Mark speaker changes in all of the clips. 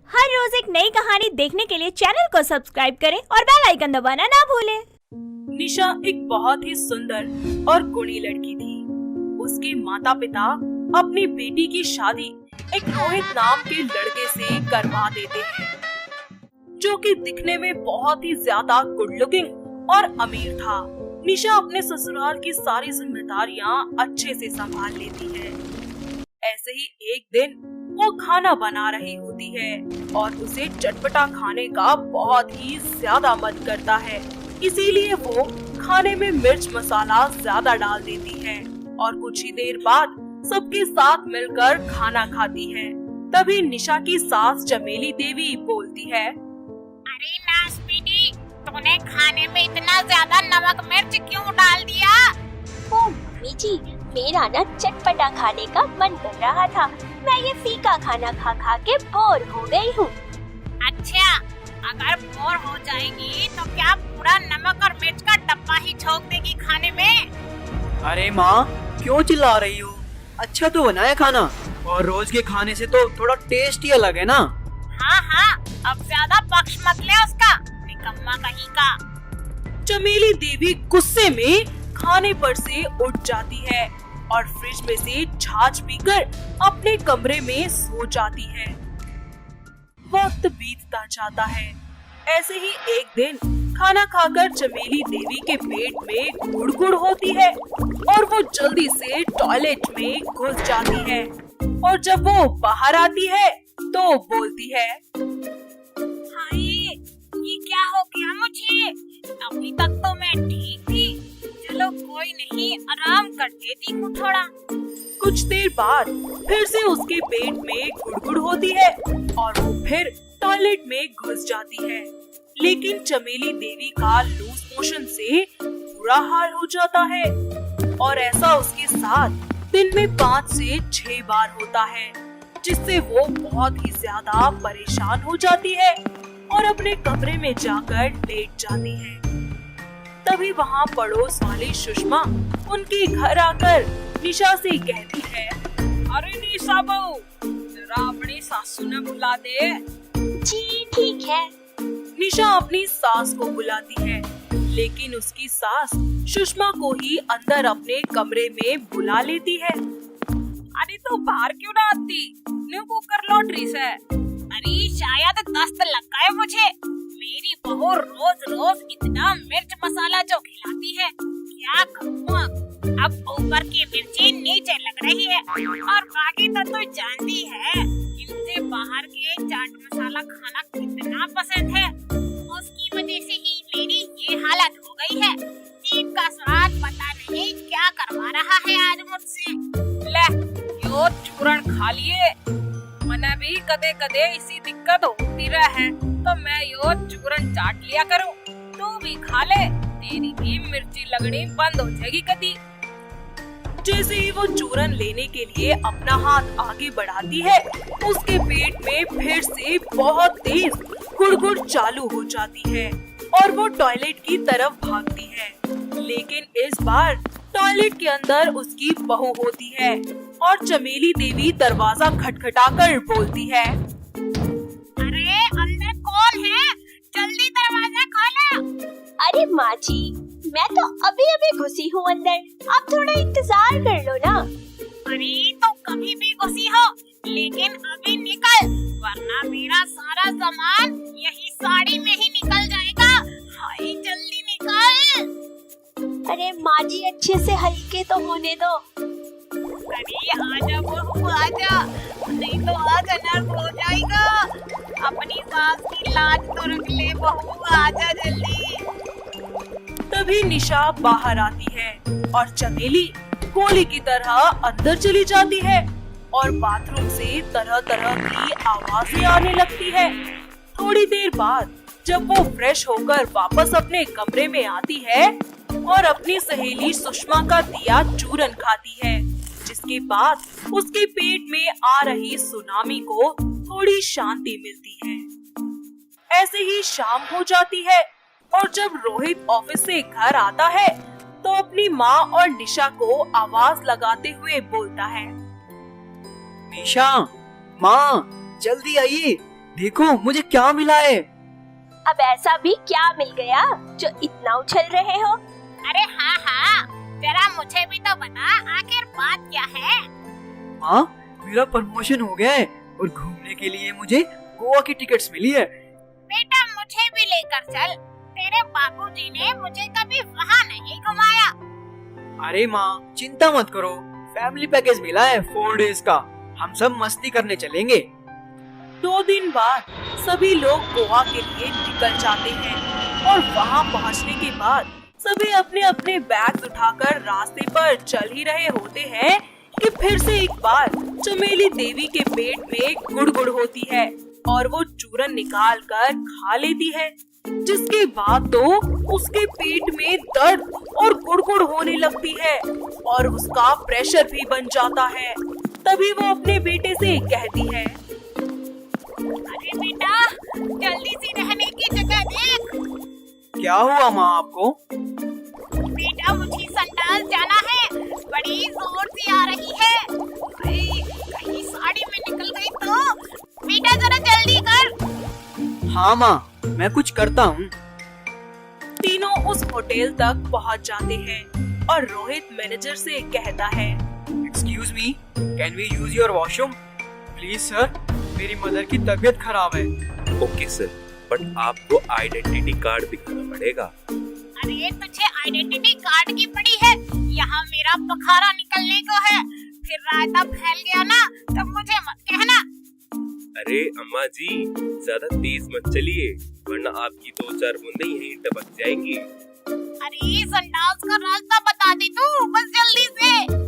Speaker 1: हर रोज एक नई कहानी देखने के लिए चैनल को सब्सक्राइब करें और बेल आइकन दबाना ना भूलें।
Speaker 2: निशा एक बहुत ही सुंदर और गुणी लड़की थी। उसके माता पिता अपनी बेटी की शादी एक रोहित नाम के लड़के से करवा देते हैं, जो कि दिखने में बहुत ही ज्यादा गुड लुकिंग और अमीर था। निशा अपने ससुराल की सारी जिम्मेदारियां अच्छे से संभाल लेती है। ऐसे ही एक दिन वो खाना बना रही होती है और उसे चटपटा खाने का बहुत ही ज्यादा मन करता है, इसीलिए वो खाने में मिर्च मसाला ज्यादा डाल देती है और कुछ ही देर बाद सबके साथ मिलकर खाना खाती है। तभी निशा की सास चमेली देवी बोलती है,
Speaker 3: अरे नाश बेटी, तूने खाने में इतना ज्यादा नमक मिर्च क्यों डाल दिया?
Speaker 4: ओ मम्मी जी, मेरा ना चटपटा खाने का मन कर रहा था। मैं ये फीका खाना खा खा के बोर हो गई हूँ।
Speaker 3: अच्छा, अगर बोर हो जाएगी तो क्या पूरा नमक और मिर्च का डब्बा ही झोंक देगी खाने में?
Speaker 5: अरे माँ, क्यों चिल्ला रही हो? अच्छा तो बनाया खाना, और रोज के खाने से तो थोड़ा टेस्ट ही अलग है ना।
Speaker 3: हाँ, अब ज्यादा पक्ष मत ले उसका, निकम्मा कहीं का।
Speaker 2: चमेली देवी गुस्से में खाने पर से उठ जाती है और फ्रिज में से छाछ पीकर अपने कमरे में सो जाती है। वक्त बीतता जाता है। ऐसे ही एक दिन खाना खाकर चमेली देवी के पेट में गुड़गुड़ होती है और वो जल्दी से टॉयलेट में घुस जाती है और जब वो बाहर आती है तो बोलती है,
Speaker 3: हाय, ये क्या हो गया मुझे? अभी तक तो मैं ठीक थी। चलो कोई नहीं, आराम कर लेती हूँ थोड़ा।
Speaker 2: कुछ देर बाद फिर से उसके पेट में गुड़गुड़ होती है और वो फिर टॉयलेट में घुस जाती है। लेकिन चमेली देवी का लूज मोशन से बुरा हाल हो जाता है और ऐसा उसके साथ दिन में 5 से 6 बार होता है, जिससे वो बहुत ही ज्यादा परेशान हो जाती है और अपने कमरे में जाकर लेट जाती है। तभी वहाँ पड़ोस वाली सुषमा उनके घर आकर निशा से कहती है,
Speaker 3: अरे निशा बहू, जरा अपनी सासू ने बुला दे।
Speaker 4: जी ठीक है।
Speaker 2: निशा अपनी सास को बुलाती है, लेकिन उसकी सास सुषमा को ही अंदर अपने कमरे में बुला लेती है।
Speaker 3: अरे तो बाहर क्यों ना आती? न्यू कुकर लॉटरी से। अरे शायद दस्त लगा है मुझे। मेरी बहू रोज रोज इतना मिर्च मसाला जो खिलाती है, क्या करूँ? अब ऊपर की मिर्ची नीचे लग रही है और बाकी तो तू जानती है, इनसे बाहर के चाट मसाला खाना कितना पसंद है। उसकी वजह से ही मेरी ये हालत हो गई है। जीभ का स्वाद पता नहीं क्या करवा रहा है आज मुझसे। ले, यो चूरण खा लिए। मने भी कदे कदे इसी दिक्कत होती रहे, तो मैं यो चूरण चाट लिया करूँ। तू भी खा ले, तेरी भी मिर्ची लगनी बंद हो जाएगी कदी।
Speaker 2: जैसे ही वो चूरन लेने के लिए अपना हाथ आगे बढ़ाती है, उसके पेट में फिर से बहुत तेज गुड़गुड़ चालू हो जाती है और वो टॉयलेट की तरफ भागती है। लेकिन इस बार टॉयलेट के अंदर उसकी बहू होती है और चमेली देवी दरवाजा खटखटाकर बोलती है,
Speaker 3: अरे अंदर कौन है? जल्दी दरवाजा खोलो।
Speaker 4: अरे माँ जी, मैं तो अभी अभी घुसी हूँ अंदर, आप थोड़ा इंतजार कर लो ना।
Speaker 3: अरे तो कभी भी घुसी हो, लेकिन अभी निकल, वरना मेरा सारा सामान यही साड़ी में ही निकल जाएगा। हाय, जल्दी निकल।
Speaker 4: अरे माँ जी, अच्छे से हल्के तो होने दो।
Speaker 3: अरे आजा बहू आजा, नहीं तो आज अनर्थ हो जाएगा। अपनी सास की लाज तो रख ले बहू, आजा जल्दी।
Speaker 2: तभी निशा बाहर आती है और चमेली गोली की तरह अंदर चली जाती है और बाथरूम से तरह तरह की आवाजें आने लगती है। थोड़ी देर बाद जब वो फ्रेश होकर वापस अपने कमरे में आती है और अपनी सहेली सुषमा का दिया चूरन खाती है, जिसके बाद उसके पेट में आ रही सुनामी को थोड़ी शांति मिलती है। ऐसे ही शाम हो जाती है और जब रोहित ऑफिस से घर आता है तो अपनी माँ और निशा को आवाज लगाते हुए बोलता है,
Speaker 5: निशा, माँ, जल्दी आइए, देखो मुझे क्या मिला है।
Speaker 4: अब ऐसा भी क्या मिल गया जो इतना उछल रहे हो?
Speaker 3: अरे हाँ हाँ, जरा मुझे भी तो बता, आखिर बात क्या है?
Speaker 5: माँ, मेरा प्रमोशन हो गया है और घूमने के लिए मुझे गोवा की टिकट्स मिली है।
Speaker 3: बेटा मुझे भी लेकर चल, तेरे बाबूजी ने मुझे कभी वहाँ नहीं घुमाया।
Speaker 5: अरे माँ चिंता मत करो, फैमिली पैकेज मिला है 4 डेज का, हम सब मस्ती करने चलेंगे।
Speaker 2: 2 दिन बाद सभी लोग गोवा के लिए निकल जाते हैं और वहाँ पहुँचने के बाद सभी अपने अपने बैग्स उठाकर रास्ते पर चल ही रहे होते हैं कि फिर से एक बार चमेली देवी के पेट में गुड़गुड़ होती है और वो चूरन निकाल कर खा लेती है, जिसके बाद तो उसके पेट में दर्द और गुड़गुड़ होने लगती है और उसका प्रेशर भी बन जाता है। तभी वो अपने बेटे से कहती है,
Speaker 3: अरे बेटा, जल्दी सी रहने की जगह देख।
Speaker 5: क्या हुआ माँ आपको?
Speaker 3: बेटा मुझे संडास जाना है, बड़ी जोर से आ रही है। अरे, कहीं साड़ी में निकल गई तो? बेटा जरा जल्दी कर।
Speaker 5: हाँ माँ, मैं कुछ करता हूँ।
Speaker 2: तीनों उस होटल तक पहुँच जाते हैं और रोहित मैनेजर से कहता है,
Speaker 5: excuse me, can we use your washroom please sir, मेरी मदर की तबीयत खराब है।
Speaker 6: ओके सर, बट आपको आइडेंटिटी कार्ड दिखाना पड़ेगा।
Speaker 3: अरे तुझे आइडेंटिटी कार्ड की पड़ी है? यहाँ मेरा बखारा निकलने को है, फिर रायता फैल गया ना तब मुझे मत कहना।
Speaker 6: अरे अम्मा जी, ज्यादा तेज मत चलिए वरना आपकी 2-4 बूंदें यहीं टपक जाएंगी।
Speaker 3: अरे संडास का रास्ता बता दे तू, बस जल्दी से।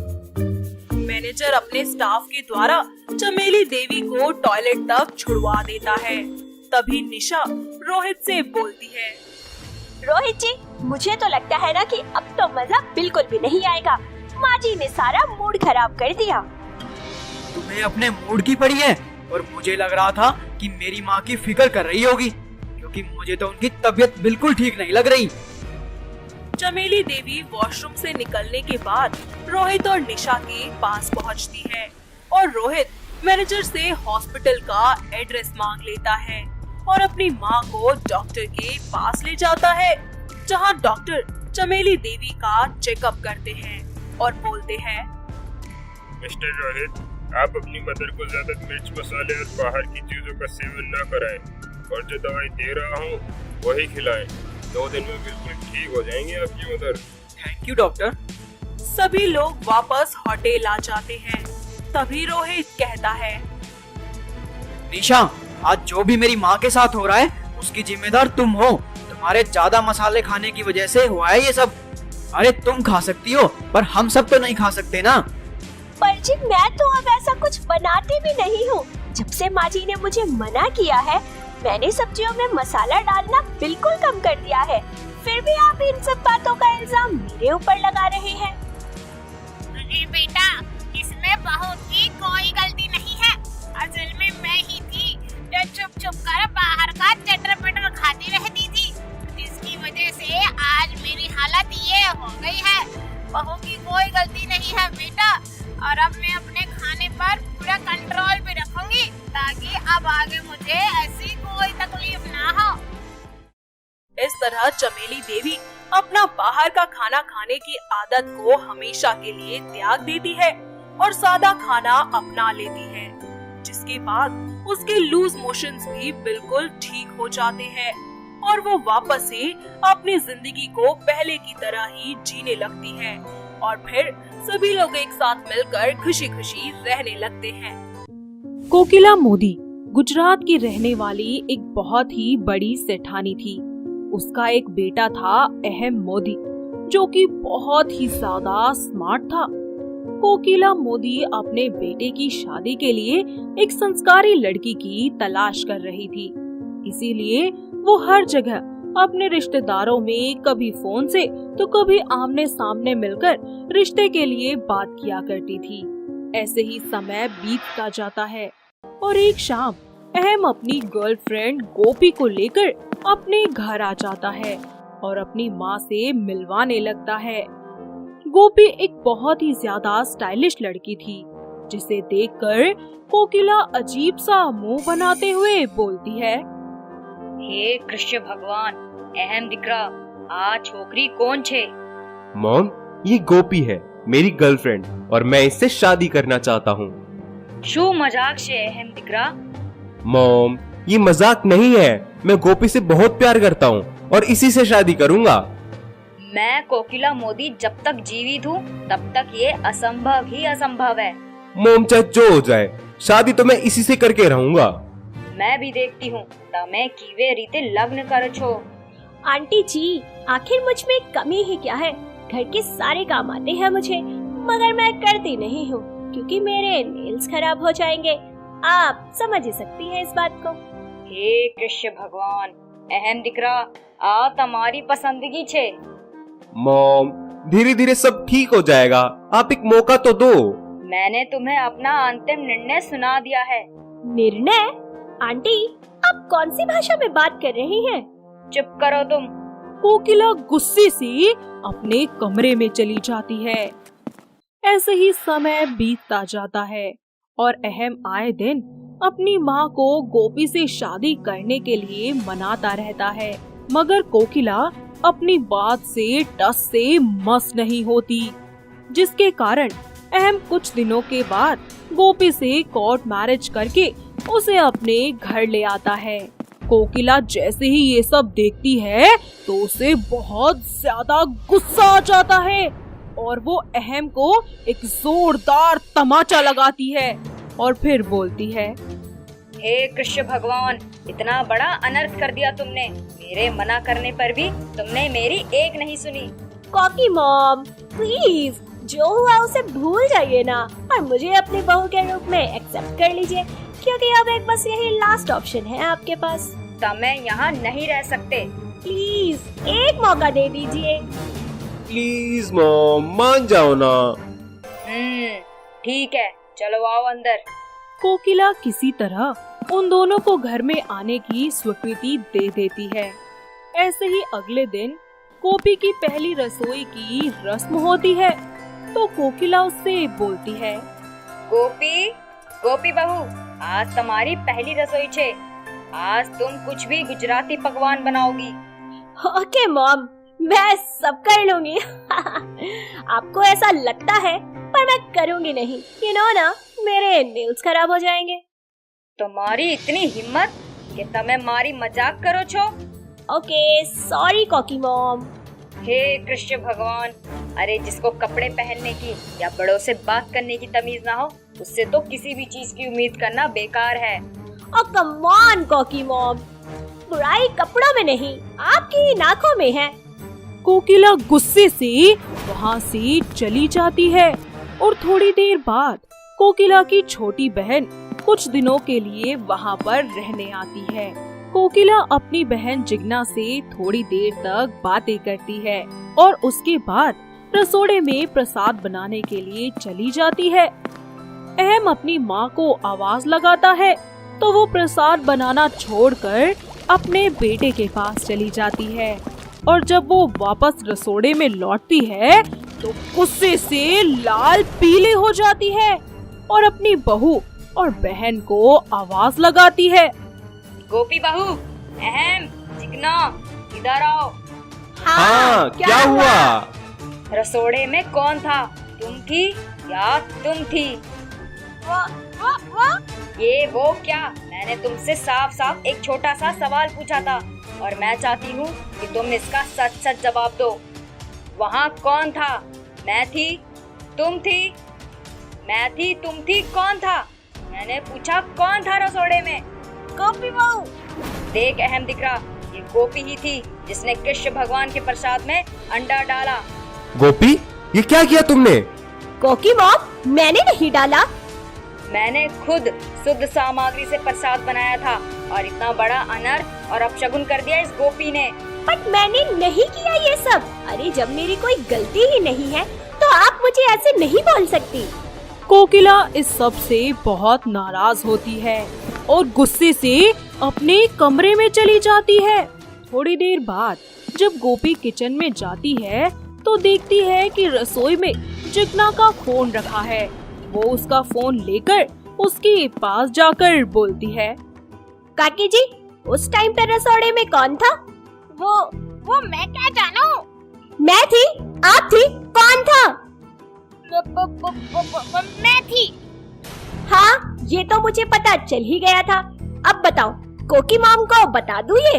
Speaker 2: मैनेजर अपने स्टाफ के द्वारा चमेली देवी को टॉयलेट तक छुड़वा देता है। तभी निशा रोहित से बोलती है,
Speaker 4: रोहित जी, मुझे तो लगता है ना कि अब तो मजा बिल्कुल भी नहीं आएगा। माँ जी ने सारा मूड खराब कर दिया।
Speaker 5: तुम्हें अपने मूड की पड़ी है और मुझे लग रहा था कि मेरी माँ की फिक्र कर रही होगी, क्योंकि मुझे तो उनकी तबीयत बिल्कुल ठीक नहीं लग रही।
Speaker 2: चमेली देवी वॉशरूम से निकलने के बाद रोहित और निशा के पास पहुंचती है और रोहित मैनेजर से हॉस्पिटल का एड्रेस मांग लेता है और अपनी माँ को डॉक्टर के पास ले जाता है, जहाँ डॉक्टर चमेली देवी का चेकअप करते हैं और बोलते हैं,
Speaker 7: मिस्टर रोहित, आप अपनी मदर को ज्यादा मिर्च मसाले और बाहर की चीजों का सेवन न कराएं और जो दवाई दे रहा हूँ वही खिलाएं। 2 दिन में बिल्कुल ठीक हो जाएंगे आपकी मदर।
Speaker 5: Thank you doctor.
Speaker 2: सभी लोग वापस होटल आ जाते हैं। तभी रोहित कहता है,
Speaker 5: निशा, आज जो भी मेरी माँ के साथ हो रहा है उसकी जिम्मेदार तुम हो। तुम्हारे ज्यादा मसाले खाने की वजह से हुआ है ये सब। अरे तुम खा सकती हो पर हम सब तो नहीं खा सकते ना।
Speaker 4: पर जी मैं तो अब ऐसा कुछ बनाती भी नहीं हूँ। जब से माँ जी ने मुझे मना किया है, मैंने सब्जियों में मसाला डालना बिल्कुल कम कर दिया है। फिर भी आप इन सब बातों का इल्जाम मेरे ऊपर लगा रहे हैं।
Speaker 3: अरे बेटा, इसमें बहू की कोई गलती नहीं है। असल में मैं ही थी जो चुप चुप कर बाहर का चटर पटर खाती रहती थी, जिसकी वजह से आज मेरी हालत ये हो गई है। बहू की कोई गलती नहीं है बेटा, और अब मैं अपने खाने पर पूरा कंट्रोल भी रखूंगी ताकि अब आगे मुझे ऐसी कोई तकलीफ ना हो।
Speaker 2: इस तरह चमेली देवी अपना बाहर का खाना खाने की आदत को हमेशा के लिए त्याग देती है और सादा खाना अपना लेती है, जिसके बाद उसके लूज मोशंस भी बिल्कुल ठीक हो जाते हैं और वो वापस से अपनी जिंदगी को पहले की तरह ही जीने लगती है और फिर सभी लोग एक साथ मिलकर खुशी खुशी रहने लगते हैं। कोकिला मोदी गुजरात की रहने वाली एक बहुत ही बड़ी सेठानी थी। उसका एक बेटा था अहम मोदी, जो कि बहुत ही ज्यादा स्मार्ट था। कोकिला मोदी अपने बेटे की शादी के लिए एक संस्कारी लड़की की तलाश कर रही थी, इसीलिए वो हर जगह अपने रिश्तेदारों में कभी फोन से तो कभी आमने सामने मिलकर रिश्ते के लिए बात किया करती थी। ऐसे ही समय बीतता जाता है और एक शाम अहम अपनी गर्लफ्रेंड गोपी को लेकर अपने घर आ जाता है और अपनी माँ से मिलवाने लगता है। गोपी एक बहुत ही ज्यादा स्टाइलिश लड़की थी जिसे देखकर कोकिला अजीब सा मुंह बनाते हुए बोलती है।
Speaker 3: हे कृष्ण भगवान, अहम दिकरा, आ छोकरी कौन छे?
Speaker 6: मॉम, ये गोपी है, मेरी गर्लफ्रेंड, और मैं इससे शादी करना चाहता हूँ।
Speaker 3: शू मजाक से अहम दिकरा?
Speaker 6: मॉम, ये मजाक नहीं है, मैं गोपी से बहुत प्यार करता हूँ और इसी से शादी करूँगा।
Speaker 3: मैं कोकिला मोदी जब तक जीवित हूँ तब तक ये असंभव ही असंभव है।
Speaker 6: मॉम, चाहे जो हो जाए, शादी तो मैं इसी से करके रहूँगा।
Speaker 3: मैं भी देखती हूँ तमे कीवे रीते लग्न कर छो।
Speaker 4: आंटी जी, आखिर मुझ में कमी ही क्या है? घर के सारे काम आते हैं मुझे, मगर मैं करती नहीं हूँ क्योंकि मेरे नेल्स खराब हो जाएंगे। आप समझ ही सकती हैं इस बात को।
Speaker 3: हे कृष्ण भगवान, अहम दिकरा, आ तुम्हारी पसंदगी छे।
Speaker 6: मॉम, धीरे धीरे सब ठीक हो जाएगा, आप एक मौका तो दो।
Speaker 3: मैंने तुम्हें अपना अंतिम निर्णय सुना दिया है।
Speaker 4: निर्णय? आंटी, आप कौन सी भाषा में बात कर रही हैं?
Speaker 3: चुप करो तुम।
Speaker 2: कोकिला गुस्से से अपने कमरे में चली जाती है। ऐसे ही समय बीतता जाता है और अहम आए दिन अपनी माँ को गोपी से शादी करने के लिए मनाता रहता है, मगर कोकिला अपनी बात से टस से मस नहीं होती, जिसके कारण अहम कुछ दिनों के बाद गोपी से कोर्ट मैरिज करके उसे अपने घर ले आता है। कोकिला जैसे ही ये सब देखती है तो उसे बहुत ज्यादा गुस्सा आ जाता है और वो अहम को एक जोरदार तमाचा लगाती है और फिर बोलती है।
Speaker 3: हे कृष्ण भगवान, इतना बड़ा अनर्थ कर दिया तुमने। मेरे मना करने पर भी तुमने मेरी एक नहीं सुनी।
Speaker 4: कॉकी मॉम, प्लीज, जो हुआ उसे भूल जाइए ना और मुझे अपनी बहू के रूप में एक्सेप्ट कर लीजिए, क्योंकि अब एक बस यही लास्ट ऑप्शन है आपके पास।
Speaker 3: तमें यहाँ नहीं रह सकते।
Speaker 4: प्लीज एक मौका दे दीजिए।
Speaker 6: प्लीज मॉम, मान जाओ ना।
Speaker 3: ठीक है, चलो आओ अंदर।
Speaker 2: कोकिला किसी तरह उन दोनों को घर में आने की स्वीकृति दे देती है। ऐसे ही अगले दिन गोपी की पहली रसोई की रस्म होती है तो कोकिला उससे बोलती है।
Speaker 3: गोपी, गोपी बहू, आज तुम्हारी पहली रसोई छे। आज तुम कुछ भी गुजराती पकवान बनाओगी।
Speaker 4: ओके मॉम, मैं सब कर लूंगी। आपको ऐसा लगता है पर मैं करूंगी नहीं, यू नो ना, मेरे नेल्स खराब हो जाएंगे।
Speaker 3: तुम्हारी इतनी हिम्मत कि तमें मारी मजाक करो छो।
Speaker 4: ओके, सॉरी कॉकी मॉम।
Speaker 3: हे कृष्ण भगवान, अरे जिसको कपड़े पहनने की या बड़ों से बात करने की तमीज ना हो, उससे तो किसी भी चीज की उम्मीद करना बेकार है।
Speaker 4: ओ कम ऑन कॉकी मॉम, बुराई कपड़ों में नहीं, आपकी नाकों में है।
Speaker 2: कोकिला गुस्से से वहाँ से चली जाती है और थोड़ी देर बाद कोकिला की छोटी बहन कुछ दिनों के लिए वहाँ पर रहने आती है। कोकिला अपनी बहन जिग्ना से थोड़ी देर तक बातें करती है और उसके बाद रसोड़े में प्रसाद बनाने के लिए चली जाती है। अहम अपनी माँ को आवाज लगाता है तो वो प्रसाद बनाना छोड़कर अपने बेटे के पास चली जाती है और जब वो वापस रसोड़े में लौटती है तो गुस्से से लाल पीली हो जाती है और अपनी बहू और बहन को आवाज लगाती है।
Speaker 3: गोपी बहू, अहम, जिग्ना, इधर आओ।
Speaker 6: हाँ, क्या हुआ?
Speaker 3: रसोड़े में कौन था, तुम थी या तुम थी? ये वो क्या? मैंने तुमसे साफ साफ एक छोटा सा सवाल पूछा था और मैं चाहती हूँ कि तुम इसका सच सच जवाब दो। वहाँ कौन था? मैं थी, तुम थी? मैं थी, तुम थी, कौन था? मैंने पूछा कौन था रसोड़े में?
Speaker 4: गोपी बहू।
Speaker 3: देख अहम दिख रहा, ये गोपी ही थी जिसने कृष्ण भगवान के प्रसाद में अंडा डाला।
Speaker 6: गोपी, ये क्या किया तुमने?
Speaker 4: कॉकी मॉम, मैंने नहीं डाला।
Speaker 3: मैंने खुद शुद्ध सामग्री से प्रसाद बनाया था और इतना बड़ा अनर्थ और अपशगुन कर दिया इस गोपी ने।
Speaker 4: बट मैंने नहीं किया ये सब। अरे जब मेरी कोई गलती ही नहीं है तो आप मुझे ऐसे नहीं बोल सकती।
Speaker 2: कोकिला इस सब से बहुत नाराज होती है और गुस्से से अपने कमरे में चली जाती है। थोड़ी देर बाद जब गोपी किचन में जाती है तो देखती है कि रसोई में जिग्ना का फोन रखा है वो उसका फोन लेकर उसके पास जाकर बोलती है,
Speaker 4: काकी जी, उस टाइम पे रसोड़े में कौन था?
Speaker 3: वो मैं क्या जानूं?
Speaker 4: मैं थी, आप थी, कौन था?
Speaker 3: मैं थी।
Speaker 4: हाँ, ये तो मुझे पता चल ही गया था। अब बताओ, कोकी मॉम को बता दूं ये?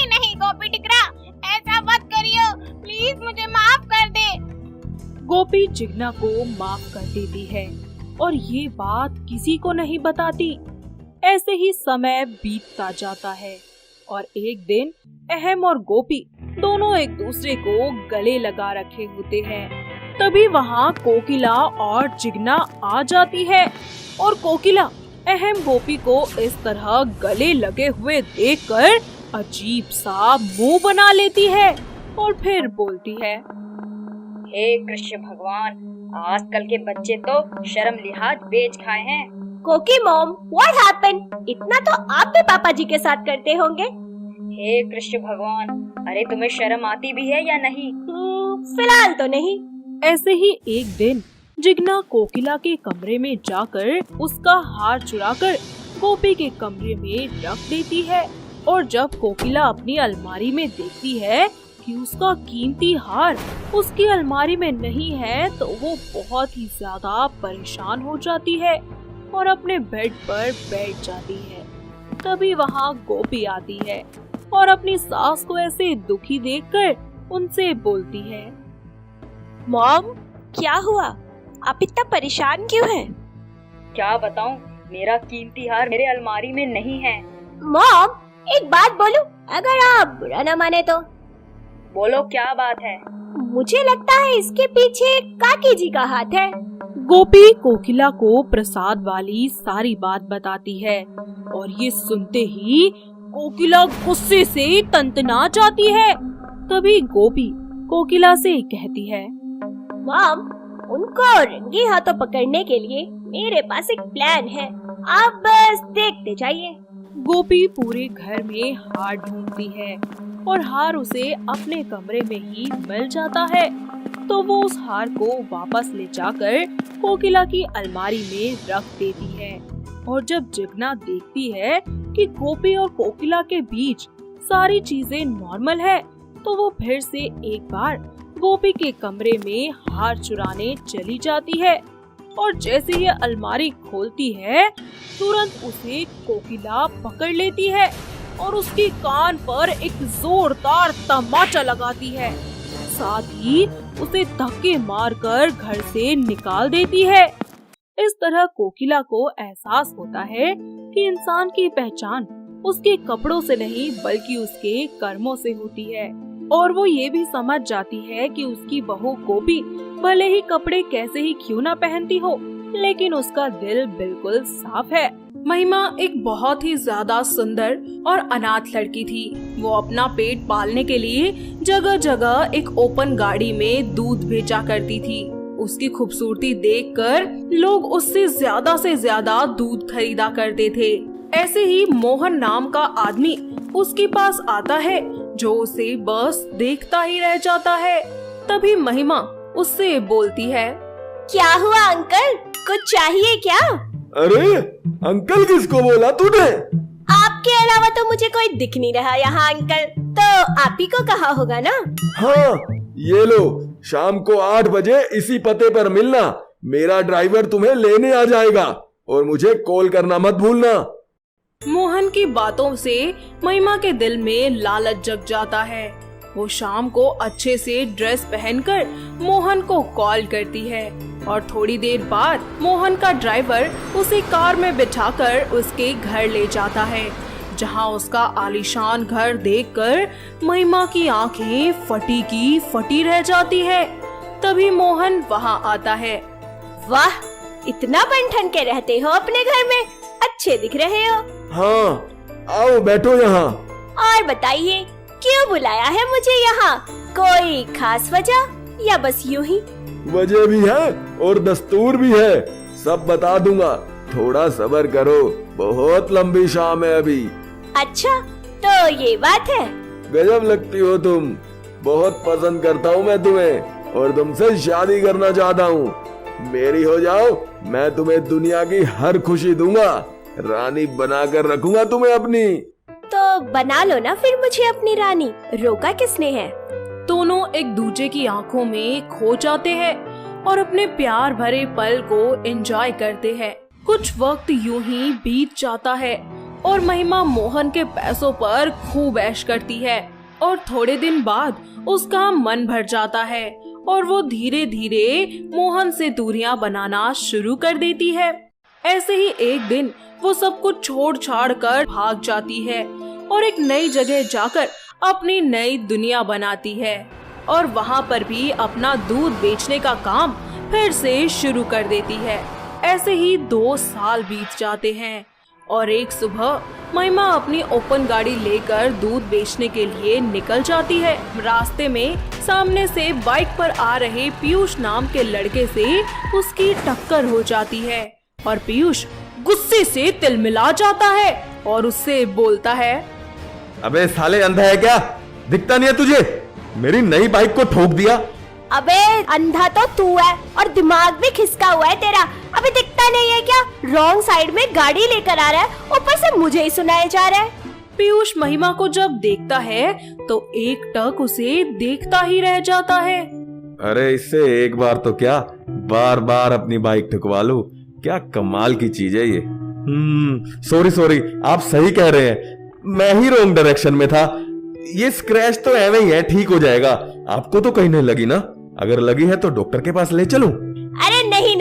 Speaker 3: नहीं गोपी टिकरा, ऐसा मत करियो, प्लीज मुझे माफ कर दे।
Speaker 2: गोपी जिग्ना को माफ कर देती है और ये बात किसी को नहीं बताती। ऐसे ही समय बीतता जाता है और एक दिन अहम और गोपी दोनों एक दूसरे को गले लगा रखे होते हैं। तभी वहाँ कोकिला और जिग्ना आ जाती है और कोकिला अहम गोपी को इस तरह गले लगे हुए देखकर अजीब सा मुंह बना लेती है और फिर बोलती है,
Speaker 3: हे कृष्ण भगवान, आजकल के बच्चे तो शर्म लिहाज बेच खाए हैं।
Speaker 4: कोकी मॉम, व्हाट हैपेंड? इतना तो आप भी पापा जी के साथ करते होंगे।
Speaker 3: हे कृष्ण भगवान, अरे तुम्हें शर्म आती भी है या नहीं?
Speaker 4: फिलहाल तो नहीं।
Speaker 2: ऐसे ही एक दिन जिग्ना कोकिला के कमरे में जाकर उसका हार चुराकर गोपी के कमरे में रख देती है और जब कोकिला अपनी अलमारी में देखती है कि उसका कीमती हार उसकी अलमारी में नहीं है तो वो बहुत ही ज्यादा परेशान हो जाती है और अपने बेड पर बैठ जाती है। तभी वहाँ गोपी आती है और अपनी सास को ऐसे दुखी देखकर उनसे बोलती है,
Speaker 4: मॉम, क्या हुआ? आप इतना परेशान क्यों हैं?
Speaker 3: क्या बताऊं, मेरा कीमती हार मेरे अलमारी में नहीं है।
Speaker 4: मॉम, एक बात बोलूं, अगर आप बुरा न माने तो?
Speaker 3: बोलो, क्या बात है?
Speaker 4: मुझे लगता है इसके पीछे काकी जी का हाथ है।
Speaker 2: गोपी कोकिला को प्रसाद वाली सारी बात बताती है और ये सुनते ही कोकिला गुस्से से तंतना जाती है। तभी गोपी कोकिला से कहती है,
Speaker 4: मॉम, उनको रंगे हाथों पकड़ने के लिए मेरे पास एक प्लान है, आप बस देखते जाइए।
Speaker 2: गोपी पूरे घर में हार ढूंढती है और हार उसे अपने कमरे में ही मिल जाता है। तो वो उस हार को वापस ले जाकर कोकिला की अलमारी में रख देती है और जब जिग्ना देखती है कि गोपी और कोकिला के बीच सारी चीजें नॉर्मल है तो वो फिर से एक बार गोपी के कमरे में हार चुराने चली जाती है और जैसे ये अलमारी खोलती है तुरंत उसे कोकिला पकड़ लेती है और उसकी कान पर एक जोरदार तमाचा लगाती है। साथ ही उसे धक्के मारकर घर से निकाल देती है। इस तरह कोकिला को एहसास होता है कि इंसान की पहचान उसके कपड़ों से नहीं बल्कि उसके कर्मों से होती है और वो ये भी समझ जाती है कि उसकी बहू गोपी भले ही कपड़े कैसे ही क्यों ना पहनती हो लेकिन उसका दिल बिल्कुल साफ है। महिमा एक बहुत ही ज्यादा सुंदर और अनाथ लड़की थी। वो अपना पेट पालने के लिए जगह जगह एक ओपन गाड़ी में दूध बेचा करती थी। उसकी खूबसूरती देखकर लोग उससे ज्यादा दूध खरीदा करते थे। ऐसे ही मोहन नाम का आदमी उसके पास आता है जो उसे बस देखता ही रह जाता है। तभी महिमा उससे बोलती है,
Speaker 4: क्या हुआ अंकल, कुछ चाहिए क्या?
Speaker 8: अरे अंकल किसको बोला तूने?
Speaker 4: आपके अलावा तो मुझे कोई दिख नहीं रहा यहाँ अंकल, तो आप ही को कहा होगा ना?
Speaker 8: हाँ, ये लो, शाम को 8 बजे इसी पते पर मिलना। मेरा ड्राइवर तुम्हें लेने आ जाएगा और मुझे कॉल करना मत भूलना।
Speaker 2: मोहन की बातों से महिमा के दिल में लालच जग जाता है। वो शाम को अच्छे से ड्रेस पहनकर मोहन को कॉल करती है और थोड़ी देर बाद मोहन का ड्राइवर उसे कार में बिठाकर उसके घर ले जाता है, जहां उसका आलीशान घर देखकर महिमा की आंखें फटी की फटी रह जाती है। तभी मोहन वहां आता है।
Speaker 4: वाह, इतना बन-ठन के रहते हो अपने घर में, अच्छे दिख रहे हो।
Speaker 8: हाँ, आओ बैठो यहाँ।
Speaker 4: और बताइए, क्यों बुलाया है मुझे यहाँ? कोई खास वजह या बस यूं ही?
Speaker 8: वजह भी है और दस्तूर भी है, सब बता दूंगा। थोड़ा सब्र करो, बहुत लंबी शाम है अभी।
Speaker 4: अच्छा, तो ये बात है।
Speaker 8: गजब लगती हो तुम, बहुत पसंद करता हूँ मैं तुम्हें और तुमसे शादी करना चाहता हूँ। मेरी हो जाओ, मैं तुम्हें दुनिया की हर खुशी दूंगा, रानी बनाकर रखूंगा तुम्हें अपनी।
Speaker 4: तो बना लो ना फिर मुझे अपनी रानी, रोका किसने है।
Speaker 2: दोनों एक दूसरे की आंखों में खो जाते हैं और अपने प्यार भरे पल को एंजॉय करते हैं। कुछ वक्त यूं ही बीत जाता है और महिमा मोहन के पैसों पर खूब ऐश करती है और थोड़े दिन बाद उसका मन भर जाता है और वो धीरे धीरे मोहन से दूरियां बनाना शुरू कर देती है। ऐसे ही एक दिन वो सब कुछ छोड़ छाड़ कर भाग जाती है और एक नई जगह जाकर अपनी नई दुनिया बनाती है और वहाँ पर भी अपना दूध बेचने का काम फिर से शुरू कर देती है। ऐसे ही 2 साल बीत जाते हैं और एक सुबह महिमा अपनी ओपन गाड़ी लेकर दूध बेचने के लिए निकल जाती है। रास्ते में सामने से बाइक पर आ रहे पीयूष नाम के लड़के से उसकी टक्कर हो जाती है और पीयूष गुस्से से तिलमिला जाता है और उससे बोलता है,
Speaker 8: अबे साले अंधा है क्या, दिखता नहीं है तुझे, मेरी नई बाइक को ठोक दिया।
Speaker 4: अबे अंधा तो तू है और दिमाग भी खिसका हुआ है तेरा, अबे दिखता नहीं है क्या, रॉन्ग साइड में गाड़ी लेकर आ रहा है, ऊपर से मुझे ही सुनाया जा रहा है।
Speaker 2: पीयूष महिमा को जब देखता है तो एक टक उसे देखता ही रह जाता है।
Speaker 8: अरे इससे एक बार तो क्या, बार बार अपनी बाइक ठुकवा लूं, क्या कमाल की चीज है ये। सॉरी, आप सही कह रहे हैं, मैं ही रॉन्ग डायरेक्शन में था। ये स्क्रैच तो ऐवे ही है, ठीक हो जाएगा। आपको तो कहीं नहीं लगी ना? अगर लगी है तो डॉक्टर के पास ले चलूं?
Speaker 4: अरे नहीं,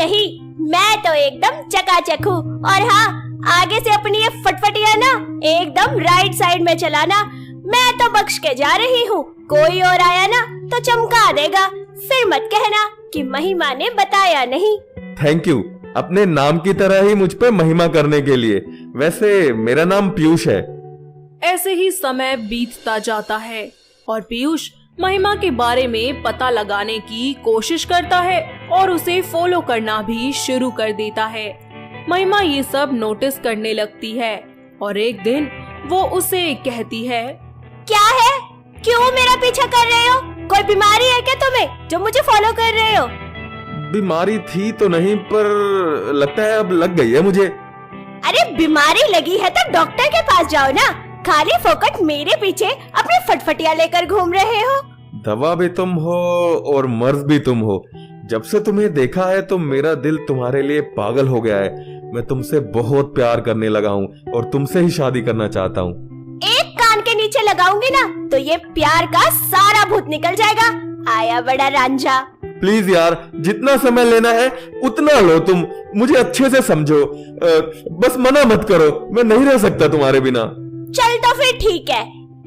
Speaker 4: मैं तो एकदम चकाचक हूँ। और हाँ, आगे से अपनी ये फटफटिया ना एकदम राइट साइड में चलाना, मैं तो बख्श के जा रही हूँ। कोई और आया ना तो चमका देगा, फिर मत कहना कि महिमा ने बताया नहीं।
Speaker 8: थैंक यू, अपने नाम की तरह ही मुझ पे महिमा करने के लिए। वैसे मेरा नाम पीयूष है।
Speaker 2: ऐसे ही समय बीतता जाता है और पीयूष महिमा के बारे में पता लगाने की कोशिश करता है और उसे फॉलो करना भी शुरू कर देता है। महिमा ये सब नोटिस करने लगती है और एक दिन वो उसे कहती है,
Speaker 4: क्या है, क्यों मेरा पीछा कर रहे हो? कोई बीमारी है क्या तुम्हें जो मुझे फॉलो कर रहे हो?
Speaker 8: बीमारी थी तो नहीं, पर लगता है अब लग गई है मुझे।
Speaker 4: अरे बीमारी लगी है तो डॉक्टर के पास जाओ ना, खाली फोकट मेरे पीछे अपनी फटफटिया लेकर घूम रहे हो।
Speaker 8: दवा भी तुम हो और मर्ज भी तुम हो। जब से तुम्हें देखा है तो मेरा दिल तुम्हारे लिए पागल हो गया है। मैं तुमसे बहुत प्यार करने लगा हूँ और तुमसे ही शादी करना चाहता हूँ।
Speaker 4: एक कान के नीचे लगाऊंगी ना तो ये प्यार का सारा भूत निकल जाएगा। आया बड़ा रांझा।
Speaker 8: प्लीज यार, जितना समय लेना है उतना लो, तुम मुझे अच्छे से समझो। बस मना मत करो, मैं नहीं रह सकता तुम्हारे बिना।
Speaker 4: चल तो फिर ठीक है,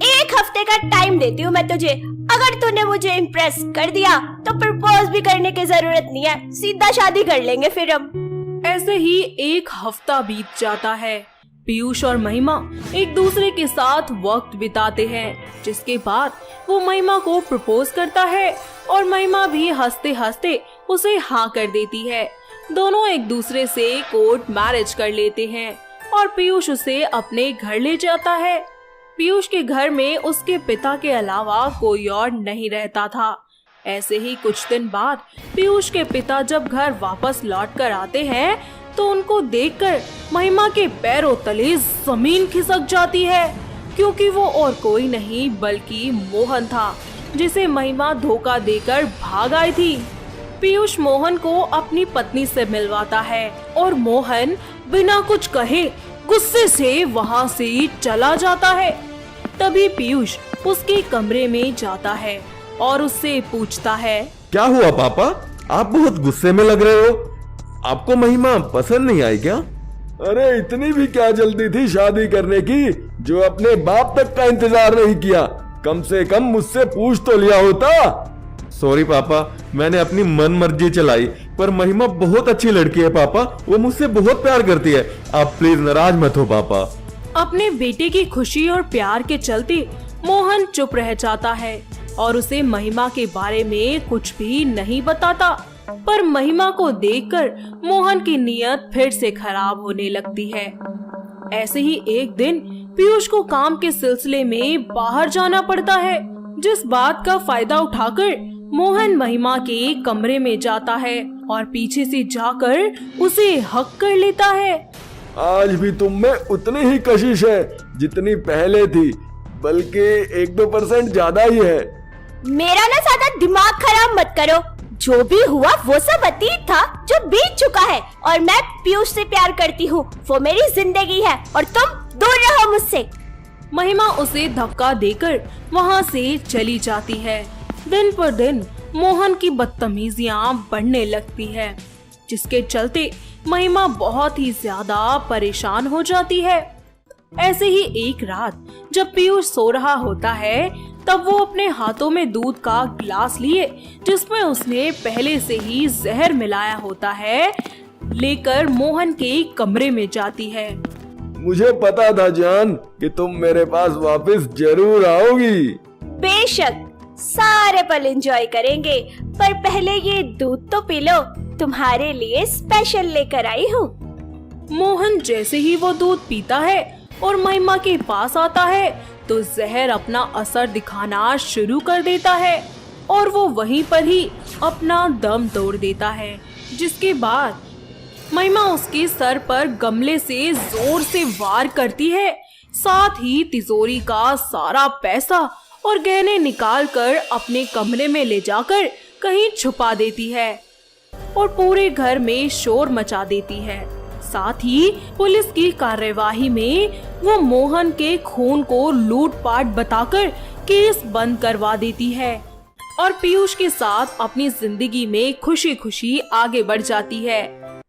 Speaker 4: 1 हफ्ते का टाइम देती हूँ मैं तुझे। अगर तूने मुझे इम्प्रेस कर दिया तो प्रपोज भी करने की जरूरत नहीं है, सीधा शादी कर लेंगे फिर हम।
Speaker 2: ऐसे ही 1 हफ्ता बीत जाता है। पीयूष और महिमा एक दूसरे के साथ वक्त बिताते हैं, जिसके बाद वो महिमा को प्रपोज करता है और महिमा भी हंसते हंसते उसे हाँ कर देती है। दोनों एक दूसरे से कोर्ट मैरिज कर लेते हैं और पीयूष उसे अपने घर ले जाता है। पीयूष के घर में उसके पिता के अलावा कोई और नहीं रहता था। ऐसे ही कुछ दिन बाद पीयूष के पिता जब घर वापस लौट कर आते हैं तो उनको देखकर महिमा के पैरों तले जमीन खिसक जाती है, क्योंकि वो और कोई नहीं बल्कि मोहन था, जिसे महिमा धोखा देकर भाग आई थी। पीयूष मोहन को अपनी पत्नी से मिलवाता है और मोहन बिना कुछ कहे गुस्से से वहाँ से चला जाता है। तभी पीयूष उसके कमरे में जाता है और उससे पूछता है,
Speaker 8: क्या हुआ पापा, आप बहुत गुस्से में लग रहे हो, आपको महिमा पसंद नहीं आई क्या? अरे इतनी भी क्या जल्दी थी शादी करने की, जो अपने बाप तक का इंतजार नहीं किया? कम से कम मुझसे पूछ तो लिया होता। सॉरी पापा, मैंने अपनी मन मर्जी चलाई, पर महिमा बहुत अच्छी लड़की है पापा, वो मुझसे बहुत प्यार करती है, आप प्लीज नाराज मत हो पापा।
Speaker 2: अपने बेटे की खुशी और प्यार के चलते मोहन चुप रह जाता है और उसे महिमा के बारे में कुछ भी नहीं बताता। पर महिमा को देखकर मोहन की नीयत फिर से खराब होने लगती है। ऐसे ही एक दिन पीयूष को काम के सिलसिले में बाहर जाना पड़ता है, जिस बात का फायदा उठाकर मोहन महिमा के कमरे में जाता है और पीछे से जाकर उसे हक कर लेता है।
Speaker 8: आज भी तुम में उतनी ही कशिश है जितनी पहले थी, बल्कि 1-2% ज्यादा ही है।
Speaker 4: मेरा ना ज्यादा दिमाग खराब मत करो। जो भी हुआ वो सब अतीत था जो बीत चुका है, और मैं पीयूष से प्यार करती हूँ। वो मेरी जिंदगी है और तुम दूर रहो मुझसे।
Speaker 2: महिमा उसे धक्का देकर वहाँ से चली जाती है। दिन पर दिन मोहन की बदतमीजियाँ बढ़ने लगती है, जिसके चलते महिमा बहुत ही ज्यादा परेशान हो जाती है। ऐसे ही एक रात जब पीयूष सो रहा होता है, तब वो अपने हाथों में दूध का गिलास लिए, जिसमें उसने पहले से ही जहर मिलाया होता है, लेकर मोहन के कमरे में जाती है।
Speaker 8: मुझे पता था जान कि तुम मेरे पास वापस जरूर आओगी।
Speaker 4: बेशक, सारे पल एंजॉय करेंगे, पर पहले ये दूध तो पी लो। तुम्हारे लिए स्पेशल लेकर आई हूँ।
Speaker 2: मोहन जैसे ही वो दूध पीता है और महिमा के पास आता है, तो जहर अपना असर दिखाना शुरू कर देता है और वो वहीं पर ही अपना दम तोड़ देता है। जिसके बाद महिमा उसके सर पर गमले से जोर से वार करती है, साथ ही तिजोरी का सारा पैसा और गहने निकालकर अपने कमरे में ले जाकर कहीं छुपा देती है और पूरे घर में शोर मचा देती है। साथ ही पुलिस की कार्यवाही में वो मोहन के खून को लूटपाट बताकर केस बंद करवा देती है और पीयूष के साथ अपनी जिंदगी में खुशी खुशी आगे बढ़ जाती है।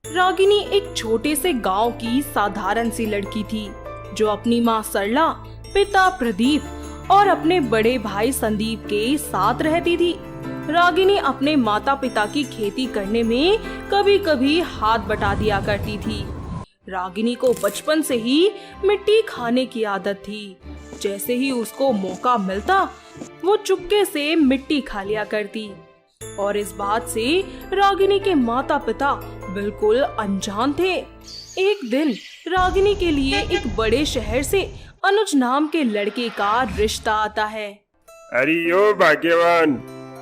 Speaker 2: रागिनी एक छोटे से गांव की साधारण सी लड़की थी, जो अपनी माँ सरला, पिता प्रदीप और अपने बड़े भाई संदीप के साथ रहती थी। रागिनी अपने माता पिता की खेती करने में कभी कभी हाथ बटा दिया करती थी। रागिनी को बचपन से ही मिट्टी खाने की आदत थी। जैसे ही उसको मौका मिलता, वो चुपके से मिट्टी खा लिया करती और इस बात से रागिनी के माता पिता बिल्कुल अनजान थे। एक दिन रागिनी के लिए एक बड़े शहर से अनुज नाम के लड़के का रिश्ता आता है।
Speaker 7: अरे ओ भाग्यवान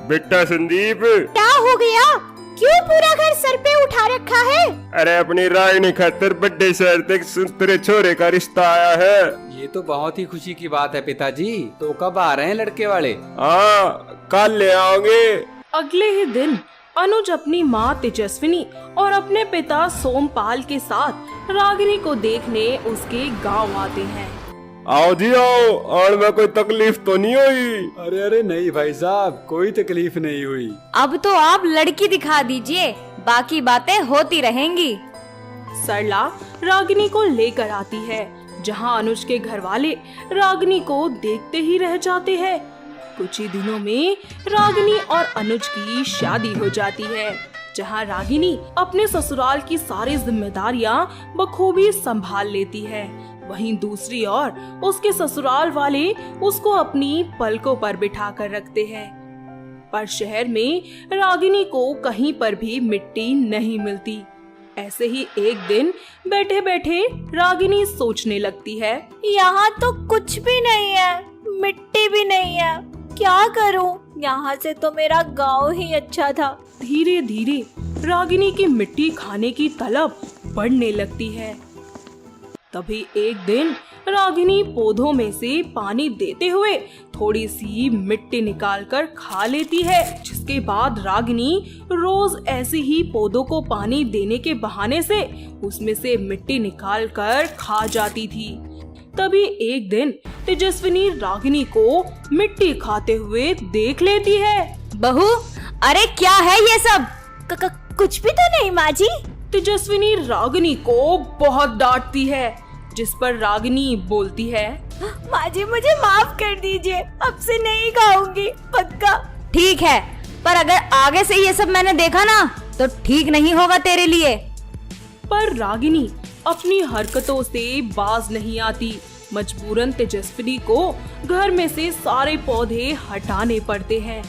Speaker 7: बेटा संदीप,
Speaker 4: क्या हो गया? क्यों पूरा घर सर पे उठा रखा है?
Speaker 7: अरे अपनी रागिनी खातर बड़े शहर तक तेरे छोरे का रिश्ता आया है।
Speaker 9: ये तो बहुत ही खुशी की बात है पिताजी। तो कब आ रहे हैं लड़के वाले?
Speaker 7: हाँ, कल ले आओगे।
Speaker 2: अगले ही दिन अनुज अपनी माँ तेजस्विनी और अपने पिता सोमपाल के साथ रागिनी को देखने उसके गांव आते हैं।
Speaker 7: आओ जी आओ, और में कोई तकलीफ तो नहीं हुई?
Speaker 9: अरे अरे नहीं भाई साहब, कोई तकलीफ नहीं हुई।
Speaker 1: अब तो आप लड़की दिखा दीजिए, बाकी बातें होती रहेंगी।
Speaker 2: सरला रागिनी को लेकर आती है, जहां अनुज के घर वाले रागिनी को देखते ही रह जाते हैं। कुछ ही दिनों में रागिनी और अनुज की शादी हो जाती है, जहां रागिनी अपने ससुराल की सारी जिम्मेदारियां बखूबी संभाल लेती है। वहीं दूसरी ओर उसके ससुराल वाले उसको अपनी पलकों पर बिठा कर रखते हैं। पर शहर में रागिनी को कहीं पर भी मिट्टी नहीं मिलती। ऐसे ही एक दिन बैठे बैठे रागिनी सोचने लगती है,
Speaker 1: यहाँ तो कुछ भी नहीं है, मिट्टी भी नहीं है, क्या करूँ? यहाँ से तो मेरा गांव ही अच्छा था।
Speaker 2: धीरे धीरे रागिनी की मिट्टी खाने की तलब बढ़ने लगती है। तभी एक दिन रागिनी पौधों में से पानी देते हुए थोड़ी सी मिट्टी निकालकर खा लेती है, जिसके बाद रागिनी रोज ऐसे ही पौधों को पानी देने के बहाने से उसमें से मिट्टी निकालकर खा जाती थी। तभी एक दिन तेजस्विनी रागिनी को मिट्टी खाते हुए देख लेती है।
Speaker 1: बहू, अरे क्या है ये सब? कुछ भी तो नहीं माँ जी।
Speaker 2: तेजस्विनी रागिनी को बहुत डांटती है, जिस पर रागिनी बोलती है,
Speaker 1: माँ जी मुझे माफ कर दीजिए, अब से नहीं खाऊंगी, पक्का। ठीक है, पर अगर आगे से ये सब मैंने देखा ना तो ठीक नहीं होगा तेरे लिए।
Speaker 2: पर रागिनी अपनी हरकतों से बाज नहीं आती। मजबूरन तेजस्विनी को घर में से सारे पौधे हटाने पड़ते हैं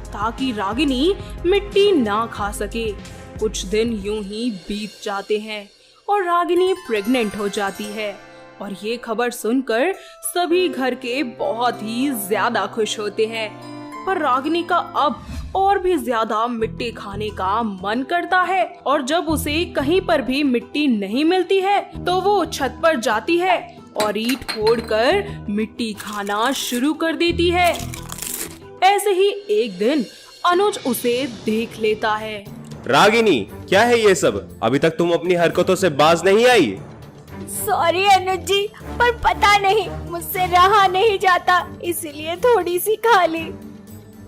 Speaker 2: ताकि रागिनी मिट्टी ना खा सके। कुछ दिन यूं ही बीत जाते हैं और रागिनी प्रेग्नेंट हो जाती है और ये खबर सुनकर सभी घर के बहुत ही ज्यादा खुश होते हैं। पर रागिनी का अब और भी ज्यादा मिट्टी खाने का मन करता है और जब उसे कहीं पर भी मिट्टी नहीं मिलती है तो वो छत पर जाती है और ईंट फोड़कर मिट्टी खाना शुरू कर देती है। ऐसे ही एक दिन अनुज उसे देख लेता है।
Speaker 6: रागिनी, क्या है ये सब? अभी तक तुम अपनी हरकतों से बाज नहीं आई।
Speaker 4: सॉरी अनुज जी, पर पता नहीं मुझसे रहा नहीं जाता, इसलिए थोड़ी सी खा ली।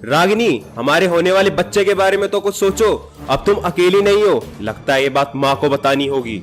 Speaker 6: रागिनी, हमारे होने वाले बच्चे के बारे में तो कुछ सोचो। अब तुम अकेली नहीं हो, लगता है ये बात माँ को बतानी होगी।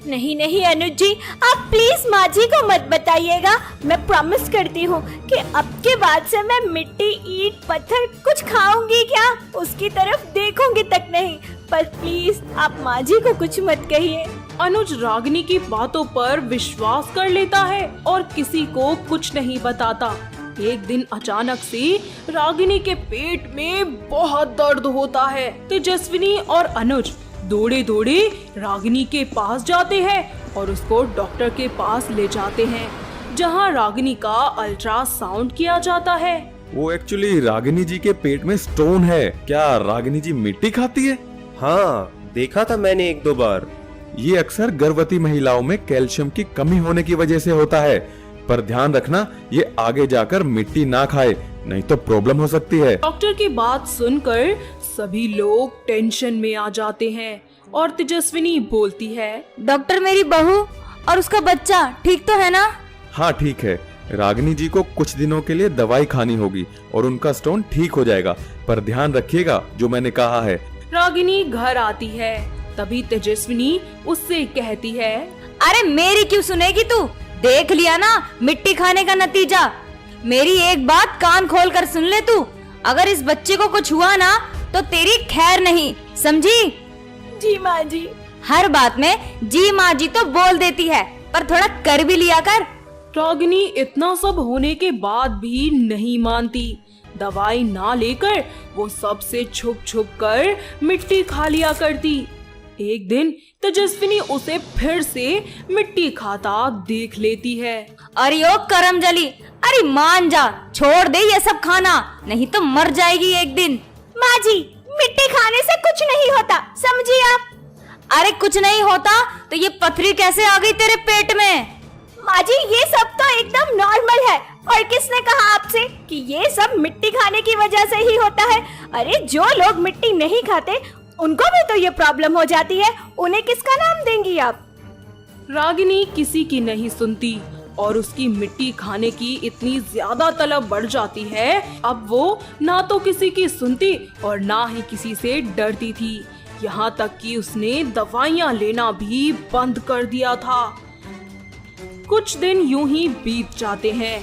Speaker 4: नहीं नहीं अनुज जी, आप प्लीज माँ जी को मत बताइएगा। मैं प्रॉमिस करती हूँ कि अब के बाद से मैं मिट्टी, ईंट, पत्थर कुछ खाऊंगी क्या, उसकी तरफ देखूंगी तक नहीं। पर प्लीज आप माँ जी को कुछ मत कहिए।
Speaker 2: अनुज रागिनी की बातों पर विश्वास कर लेता है और किसी को कुछ नहीं बताता। एक दिन अचानक से रागिनी के पेट में बहुत दर्द होता है। तेजस्विनी और अनुज दौड़े दौड़े रागिनी के पास जाते हैं और उसको डॉक्टर के पास ले जाते हैं, जहां रागिनी का अल्ट्रासाउंड किया जाता है।
Speaker 8: वो एक्चुअली रागिनी जी के पेट में स्टोन है। क्या रागिनी जी मिट्टी खाती है?
Speaker 6: हाँ, देखा था मैंने 1-2 बार।
Speaker 8: ये अक्सर गर्भवती महिलाओं में कैल्शियम की कमी होने की वजह से होता है, पर ध्यान रखना ये आगे जाकर मिट्टी ना खाए, नहीं तो प्रॉब्लम हो सकती है।
Speaker 2: डॉक्टर की बात सुनकर सभी लोग टेंशन में आ जाते हैं और तेजस्विनी बोलती है,
Speaker 1: डॉक्टर मेरी बहू और उसका बच्चा ठीक तो है ना?
Speaker 8: हाँ ठीक है, रागिनी जी को कुछ दिनों के लिए दवाई खानी होगी और उनका स्टोन ठीक हो जाएगा, पर ध्यान रखिएगा जो मैंने कहा है।
Speaker 2: रागिनी घर आती है, तभी तेजस्विनी उससे कहती है,
Speaker 1: अरे मेरी क्यों सुनेगी तू? देख लिया ना मिट्टी खाने का नतीजा। मेरी एक बात कान खोल कर सुन ले तू, अगर इस बच्चे को कुछ हुआ ना तो तेरी खैर नहीं, समझी?
Speaker 4: जी माँ जी।
Speaker 1: हर बात में जी माँ जी तो बोल देती है, पर थोड़ा कर भी लिया कर।
Speaker 2: रागिनी इतना सब होने के बाद भी नहीं मानती। दवाई ना लेकर वो सबसे छुप छुप कर मिट्टी खा लिया करती। एक दिन तेजस्विनी उसे फिर से मिट्टी खाता देख लेती है।
Speaker 1: अरे ओ करमजली, अरे मान जा, छोड़ दे ये सब खाना, नहीं तो मर जाएगी एक दिन।
Speaker 4: माँ जी, मिट्टी खाने से कुछ नहीं होता, समझिए आप।
Speaker 1: अरे कुछ नहीं होता तो ये पथरी कैसे आ गई तेरे पेट में?
Speaker 4: माँ जी, ये सब तो एकदम नॉर्मल है। और किसने कहा आपसे कि ये सब मिट्टी खाने की वजह से ही होता है? अरे जो लोग मिट्टी नहीं खाते उनको भी तो ये प्रॉब्लम हो जाती है, उन्हें किसका नाम देंगी आप?
Speaker 2: रागिनी किसी की नहीं सुनती और उसकी मिट्टी खाने की इतनी ज्यादा तलब बढ़ जाती है, अब वो ना तो किसी की सुनती और ना ही किसी से डरती थी। यहाँ तक कि उसने दवाइयाँ लेना भी बंद कर दिया था। कुछ दिन यूं ही बीत जाते हैं।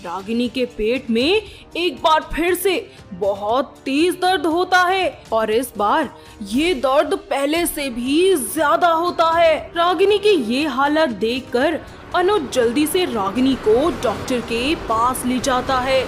Speaker 2: रागिनी के पेट में एक बार फिर से बहुत तेज दर्द होता है और इस बार ये दर्द पहले से भी ज्यादा होता है। रागिनी की ये हालत देखकर अनुज जल्दी से रागिनी को डॉक्टर के पास ले जाता है,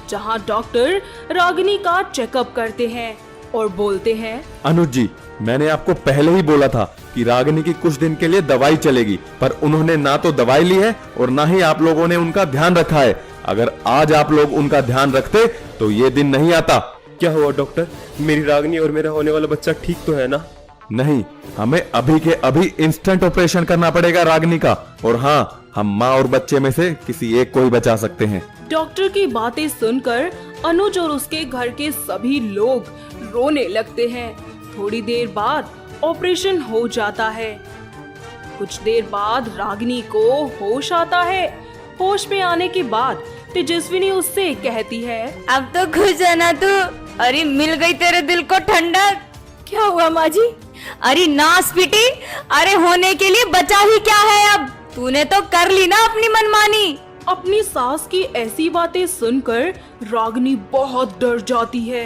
Speaker 2: जहां डॉक्टर रागिनी का चेकअप करते हैं और बोलते हैं,
Speaker 8: अनुज जी, मैंने आपको पहले ही बोला था कि रागिनी की कुछ दिन के लिए दवाई चलेगी, पर उन्होंने ना तो दवाई ली है और ना ही आप लोगों ने उनका ध्यान रखा है। अगर आज आप लोग उनका ध्यान रखते तो ये दिन नहीं आता।
Speaker 6: क्या हुआ डॉक्टर? मेरी रागिनी और मेरा होने वाला बच्चा ठीक तो है ना?
Speaker 8: नहीं, हमें अभी के अभी इंस्टेंट ऑपरेशन करना पड़ेगा रागिनी का, और हाँ, हम माँ और बच्चे में से किसी एक को ही बचा सकते हैं।
Speaker 2: डॉक्टर की बातें सुनकर अनुज और उसके घर के सभी लोग रोने लगते हैं। थोड़ी देर बाद ऑपरेशन हो जाता है। कुछ देर बाद रागिनी को होश आता है। होश में आने के बाद तेजस्विनी उससे कहती है,
Speaker 1: अब तो खुश है ना तू? अरे मिल गई तेरे दिल को ठंडक।
Speaker 4: क्या हुआ माँ जी?
Speaker 1: अरे नास पीटी, अरे होने के लिए बचा ही क्या है अब? तूने तो कर ली ना अपनी मनमानी।
Speaker 2: अपनी सास की ऐसी बातें सुनकर रागिनी बहुत डर जाती है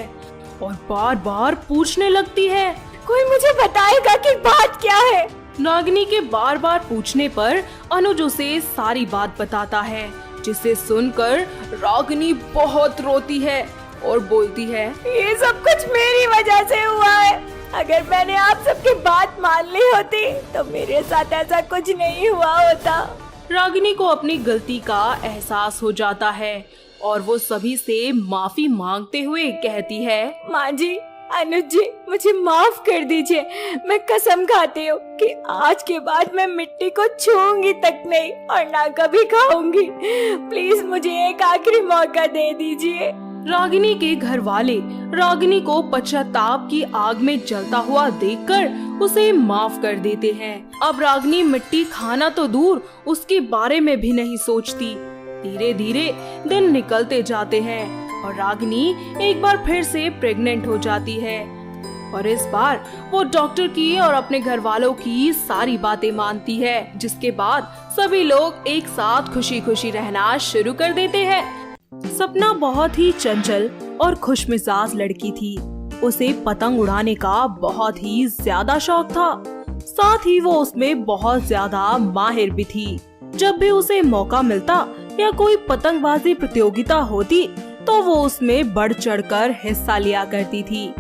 Speaker 2: और बार बार पूछने लगती है,
Speaker 4: कोई मुझे बताएगा कि बात क्या है?
Speaker 2: रागिनी के बार बार पूछने पर अनुज उसे सारी बात बताता है, जिसे सुनकर रागिनी बहुत रोती है और बोलती है,
Speaker 4: ये सब कुछ मेरी वजह से हुआ है। अगर मैंने आप सबकी बात मान ली होती तो मेरे साथ ऐसा कुछ नहीं हुआ होता।
Speaker 2: रागिनी को अपनी गलती का एहसास हो जाता है और वो सभी से माफी मांगते हुए कहती है,
Speaker 4: माँ जी, अनुज जी, मुझे माफ कर दीजिए। मैं कसम खाती हूँ कि आज के बाद मैं मिट्टी को छूऊंगी तक नहीं और ना कभी खाऊंगी। प्लीज मुझे एक आखिरी मौका दे दीजिए।
Speaker 2: रागिनी के घर वाले रागिनी को पश्चाताप की आग में जलता हुआ देखकर उसे माफ कर देते हैं। अब रागिनी मिट्टी खाना तो दूर, उसके बारे में भी नहीं सोचती। धीरे धीरे दिन निकलते जाते हैं और रागिनी एक बार फिर से प्रेग्नेंट हो जाती है और इस बार वो डॉक्टर की और अपने घर वालों की सारी बातें मानती है, जिसके बाद सभी लोग एक साथ खुशी खुशी रहना शुरू कर देते हैं। सपना बहुत ही चंचल और खुशमिजाज लड़की थी। उसे पतंग उड़ाने का बहुत ही ज्यादा शौक था, साथ ही वो उसमें बहुत ज्यादा माहिर भी थी। जब भी उसे मौका मिलता या कोई पतंगबाजी प्रतियोगिता होती तो वो उसमें बढ़ चढ़कर हिस्सा लिया करती थी।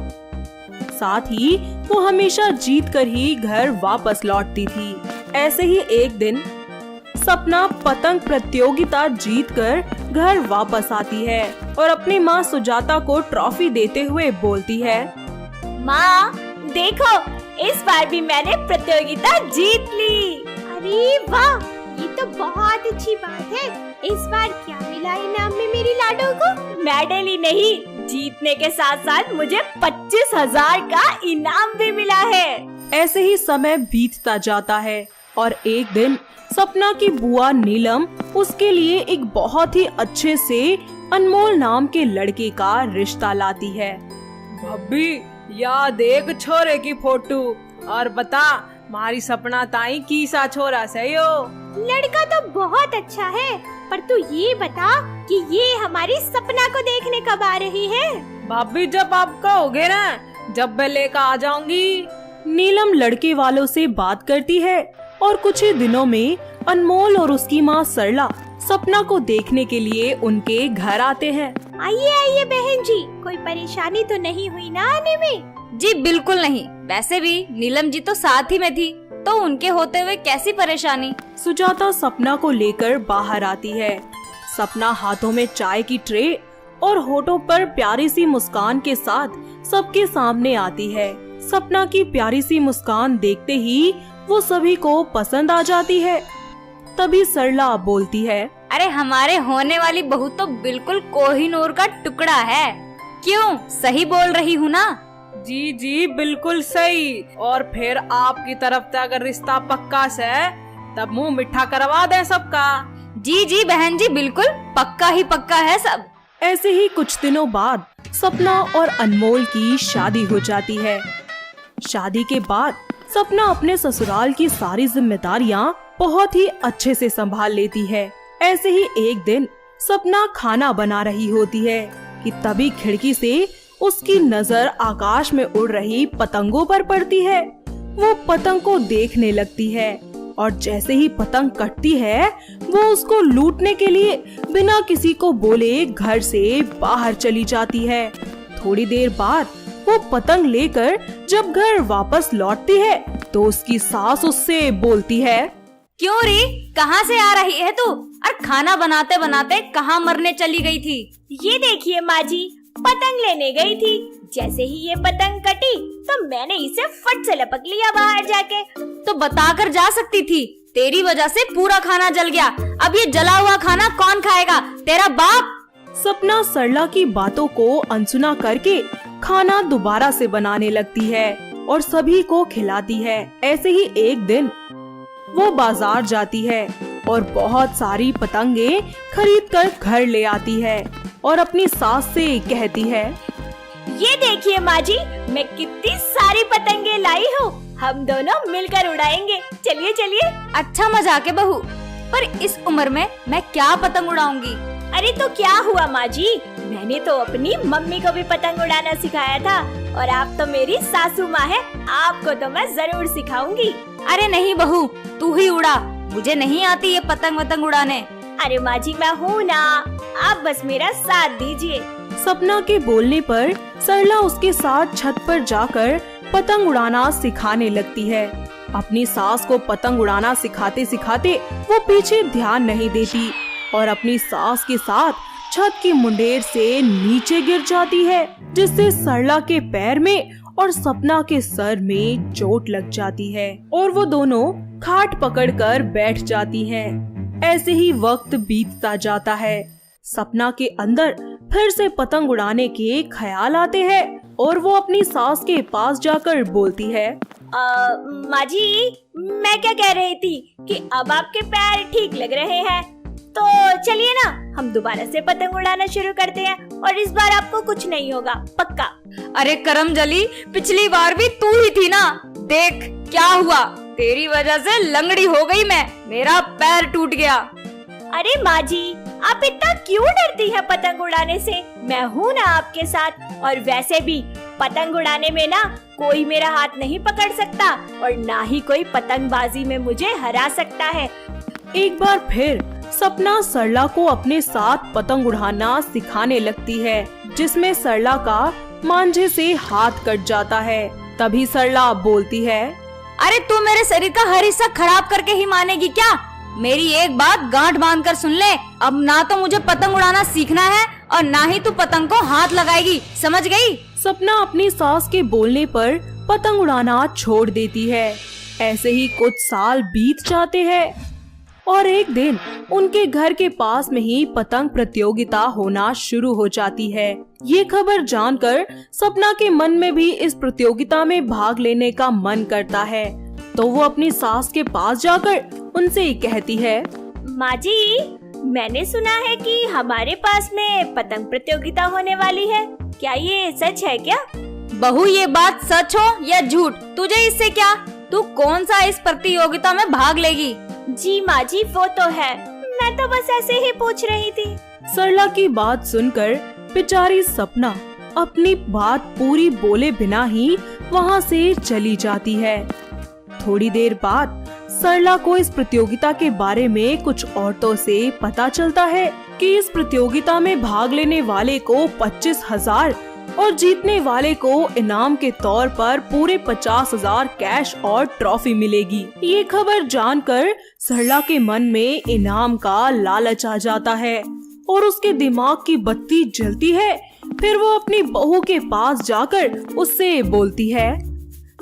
Speaker 2: साथ ही वो हमेशा जीतकर ही घर वापस लौटती थी। ऐसे ही एक दिन सपना पतंग प्रतियोगिता जीतकर घर वापस आती है और अपनी माँ सुजाता को ट्रॉफी देते हुए बोलती है,
Speaker 4: माँ देखो, इस बार भी मैंने प्रतियोगिता जीत ली। अरे वाह, ये तो बहुत अच्छी बात है। इस बार क्या मिला इनाम में मेरी लाडो को? मेडल ही नहीं, जीतने के साथ साथ मुझे 25,000 का इनाम भी मिला है।
Speaker 2: ऐसे ही समय बीतता जाता है और एक दिन सपना की बुआ नीलम उसके लिए एक बहुत ही अच्छे से अनमोल नाम के लड़के का रिश्ता लाती है।
Speaker 3: भाभी, या देख छोरे की फोटो और बता मारी सपना ताई की सा छोरा सही हो।
Speaker 4: लड़का तो बहुत अच्छा है, पर तू ये बता कि ये हमारी सपना को देखने कब आ रही है?
Speaker 3: भाभी, जब आप कहोगे ना, जब मैं लेकर आ जाऊंगी।
Speaker 2: नीलम लड़के वालों से बात करती है और कुछ ही दिनों में अनमोल और उसकी माँ सरला सपना को देखने के लिए उनके घर आते हैं।
Speaker 4: आइए आइए बहन जी, कोई परेशानी तो नहीं हुई ना आने में?
Speaker 1: जी बिल्कुल नहीं। वैसे भी नीलम जी तो साथ ही में थी, तो उनके होते हुए कैसी परेशानी।
Speaker 2: सुजाता सपना को लेकर बाहर आती है। सपना हाथों में चाय की ट्रे और होठों पर प्यारी सी मुस्कान के साथ सबके सामने आती है। सपना की प्यारी सी मुस्कान देखते ही वो सभी को पसंद आ जाती है। तभी सरला बोलती है,
Speaker 1: अरे हमारे होने वाली बहू तो बिल्कुल कोहिनूर का टुकड़ा है। क्यों, सही बोल रही हूँ ना?
Speaker 3: जी जी बिल्कुल सही। और फिर आपकी तरफ से अगर रिश्ता पक्का से तब मुंह मिठा करवा दे सबका।
Speaker 1: जी जी बहन जी, बिल्कुल पक्का ही पक्का है सब।
Speaker 2: ऐसे ही कुछ दिनों बाद सपना और अनमोल की शादी हो जाती है। शादी के बाद सपना अपने ससुराल की सारी जिम्मेदारियां बहुत ही अच्छे से संभाल लेती है। ऐसे ही एक दिन सपना खाना बना रही होती है कि तभी खिड़की से उसकी नजर आकाश में उड़ रही पतंगों पर पड़ती है। वो पतंग को देखने लगती है और जैसे ही पतंग कटती है वो उसको लूटने के लिए बिना किसी को बोले घर से बाहर चली जाती है। थोड़ी देर बाद वो पतंग लेकर जब घर वापस लौटती है तो उसकी सास उससे बोलती है,
Speaker 1: क्यों री, कहाँ से आ रही है तू? और खाना बनाते बनाते कहाँ मरने चली गई थी?
Speaker 4: ये देखिए माँ जी, पतंग लेने गई थी। जैसे ही ये पतंग कटी तो मैंने इसे फट से लपक लिया बाहर जाके।
Speaker 1: तो बताकर जा सकती थी, तेरी वजह से पूरा खाना जल गया। अब ये जला हुआ खाना कौन खाएगा? तेरा बाप।
Speaker 2: सपना सरला की बातों को अनसुना करके खाना दोबारा से बनाने लगती है और सभी को खिलाती है। ऐसे ही एक दिन वो बाजार जाती है और बहुत सारी पतंगे खरीदकर घर ले आती है और अपनी सास से कहती है,
Speaker 4: ये देखिए माँ जी, मैं कितनी सारी पतंगे लाई हूँ। हम दोनों मिलकर उड़ाएंगे। चलिए चलिए।
Speaker 1: अच्छा मजाक है बहू, पर इस उम्र में मैं क्या पतंग उड़ाऊंगी?
Speaker 4: अरे तो क्या हुआ माँ जी, मैंने तो अपनी मम्मी को भी पतंग उड़ाना सिखाया था और आप तो मेरी सासू माँ है, आपको तो मैं जरूर सिखाऊंगी।
Speaker 1: अरे नहीं बहू, तू ही उड़ा, मुझे नहीं आती ये पतंग वतंग उड़ाने।
Speaker 4: अरे माँ जी मैं हूँ ना, आप बस मेरा साथ दीजिए।
Speaker 2: सपना के बोलने पर सरला उसके साथ छत पर जाकर पतंग उड़ाना सिखाने लगती है। अपनी सास को पतंग उड़ाना सिखाते सिखाते वो पीछे ध्यान नहीं देती और अपनी सास के साथ छत की मुंडेर से नीचे गिर जाती है, जिससे सरला के पैर में और सपना के सर में चोट लग जाती है और वो दोनों खाट पकड़कर बैठ जाती हैं। ऐसे ही वक्त बीतता जाता है। सपना के अंदर फिर से पतंग उड़ाने के ख्याल आते हैं और वो अपनी सास के पास जाकर बोलती है,
Speaker 4: माँ जी, मैं क्या कह रही थी कि अब आपके पैर ठीक लग रहे हैं, तो चलिए ना हम दोबारा से पतंग उड़ाना शुरू करते हैं और इस बार आपको कुछ नहीं होगा, पक्का।
Speaker 1: अरे करमजली, पिछली बार भी तू ही थी ना, देख क्या हुआ, तेरी वजह से लंगड़ी हो गई मैं, मेरा पैर टूट गया।
Speaker 4: अरे माँ जी, आप इतना क्यों डरती हैं पतंग उड़ाने से? मैं हूँ ना आपके साथ, और वैसे भी पतंग उड़ाने में ना कोई मेरा हाथ नहीं पकड़ सकता और ना ही कोई पतंगबाजी में मुझे हरा सकता है।
Speaker 2: एक बार फिर सपना सरला को अपने साथ पतंग उड़ाना सिखाने लगती है, जिसमें सरला का मांझे से हाथ कट जाता है। तभी सरला बोलती है,
Speaker 1: अरे तू मेरे शरीर का हर हिस्सा खराब करके ही मानेगी क्या? मेरी एक बात गांठ बांध कर सुन ले, अब ना तो मुझे पतंग उड़ाना सीखना है और ना ही तू पतंग को हाथ लगाएगी, समझ गई?
Speaker 2: सपना अपनी सास के बोलने पर पतंग उड़ाना छोड़ देती है। ऐसे ही कुछ साल बीत जाते हैं और एक दिन उनके घर के पास में ही पतंग प्रतियोगिता होना शुरू हो जाती है। ये खबर जानकर सपना के मन में भी इस प्रतियोगिता में भाग लेने का मन करता है, तो वो अपनी सास के पास जाकर उनसे कहती है,
Speaker 4: माँ जी, मैंने सुना है कि हमारे पास में पतंग प्रतियोगिता होने वाली है, क्या ये सच है क्या?
Speaker 1: बहू, ये बात सच हो या झूठ, तुझे इससे क्या? तू कौन सा इस प्रतियोगिता में भाग लेगी?
Speaker 4: जी माँ जी, वो तो है, मैं तो बस ऐसे ही पूछ रही थी।
Speaker 2: सरला की बात सुनकर बेचारी सपना अपनी बात पूरी बोले बिना ही वहाँ से चली जाती है। थोड़ी देर बाद सरला को इस प्रतियोगिता के बारे में कुछ औरतों से पता चलता है कि इस प्रतियोगिता में भाग लेने वाले को 25,000 और जीतने वाले को इनाम के तौर पर पूरे 50,000 कैश और ट्रॉफी मिलेगी। ये खबर जानकर सरला के मन में इनाम का लालच आ जाता है और उसके दिमाग की बत्ती जलती है। फिर वो अपनी बहू के पास जाकर उससे बोलती है,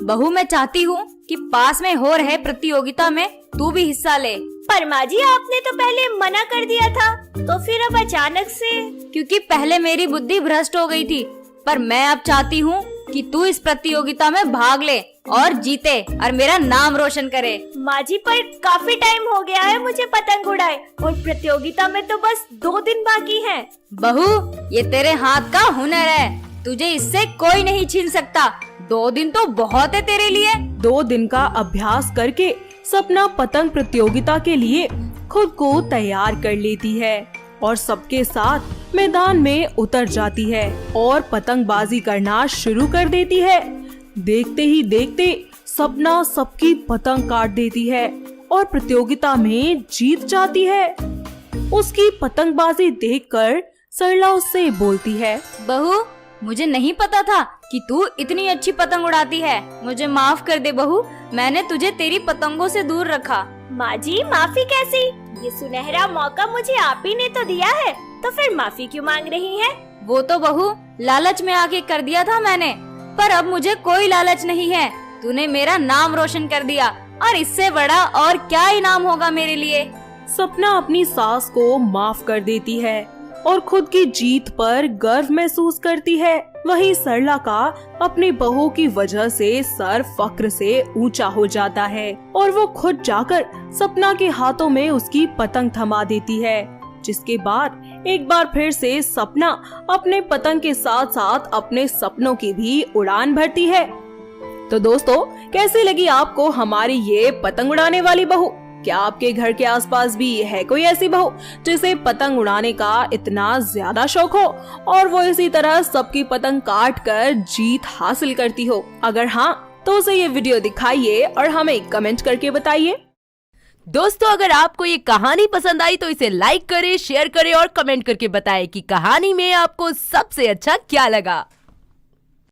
Speaker 1: बहू, मैं चाहती हूँ कि पास में हो रहे प्रतियोगिता में तू भी हिस्सा ले।
Speaker 4: पर माँ जी, आपने तो पहले मना कर दिया था, तो फिर अब अचानक से?
Speaker 1: क्योंकि पहले मेरी बुद्धि भ्रष्ट हो गई थी, पर मैं अब चाहती हूँ कि तू इस प्रतियोगिता में भाग ले और जीते और मेरा नाम रोशन करे।
Speaker 4: माँ जी, पर काफी टाइम हो गया है मुझे पतंग उड़ाए और प्रतियोगिता में तो बस 2 दिन बाकी हैं।
Speaker 1: बहू, ये तेरे हाथ का हुनर है, तुझे इससे कोई नहीं छीन सकता। 2 दिन तो बहुत है तेरे लिए।
Speaker 2: 2 दिन का अभ्यास करके सपना पतंग प्रतियोगिता के लिए खुद को तैयार कर लेती है और सबके साथ मैदान में उतर जाती है और पतंगबाजी करना शुरू कर देती है। देखते ही देखते सपना सबकी पतंग काट देती है और प्रतियोगिता में जीत जाती है। उसकी पतंगबाजी देखकर सरला उससे बोलती है,
Speaker 1: बहू, मुझे नहीं पता था कि तू इतनी अच्छी पतंग उड़ाती है, मुझे माफ कर दे बहू, मैंने तुझे तेरी पतंगों से दूर रखा।
Speaker 4: माँ जी, माफी कैसी? ये सुनहरा मौका मुझे आप ही ने तो दिया है, तो फिर माफी क्यों मांग रही हैं?
Speaker 1: वो तो बहू लालच में आके कर दिया था मैंने, पर अब मुझे कोई लालच नहीं है। तूने मेरा नाम रोशन कर दिया और इससे बड़ा और क्या इनाम होगा मेरे लिए।
Speaker 2: सपना अपनी सास को माफ कर देती है और खुद की जीत पर गर्व महसूस करती है। वहीं सरला का अपनी बहू की वजह से सर फक्र से ऊंचा हो जाता है और वो खुद जाकर सपना के हाथों में उसकी पतंग थमा देती है, जिसके बाद एक बार फिर से सपना अपने पतंग के साथ साथ अपने सपनों की भी उड़ान भरती है। तो दोस्तों, कैसी लगी आपको हमारी ये पतंग उड़ाने वाली बहू? क्या आपके घर के आसपास भी है कोई ऐसी बहू जिसे पतंग उड़ाने का इतना ज्यादा शौक हो और वो इसी तरह सबकी पतंग काट कर जीत हासिल करती हो? अगर हाँ, तो उसे ये वीडियो दिखाइए और हमें कमेंट करके बताइए।
Speaker 10: दोस्तों, अगर आपको ये कहानी पसंद आई तो इसे लाइक करें, शेयर करें और कमेंट करके बताएं कि कहानी में आपको सबसे अच्छा क्या लगा।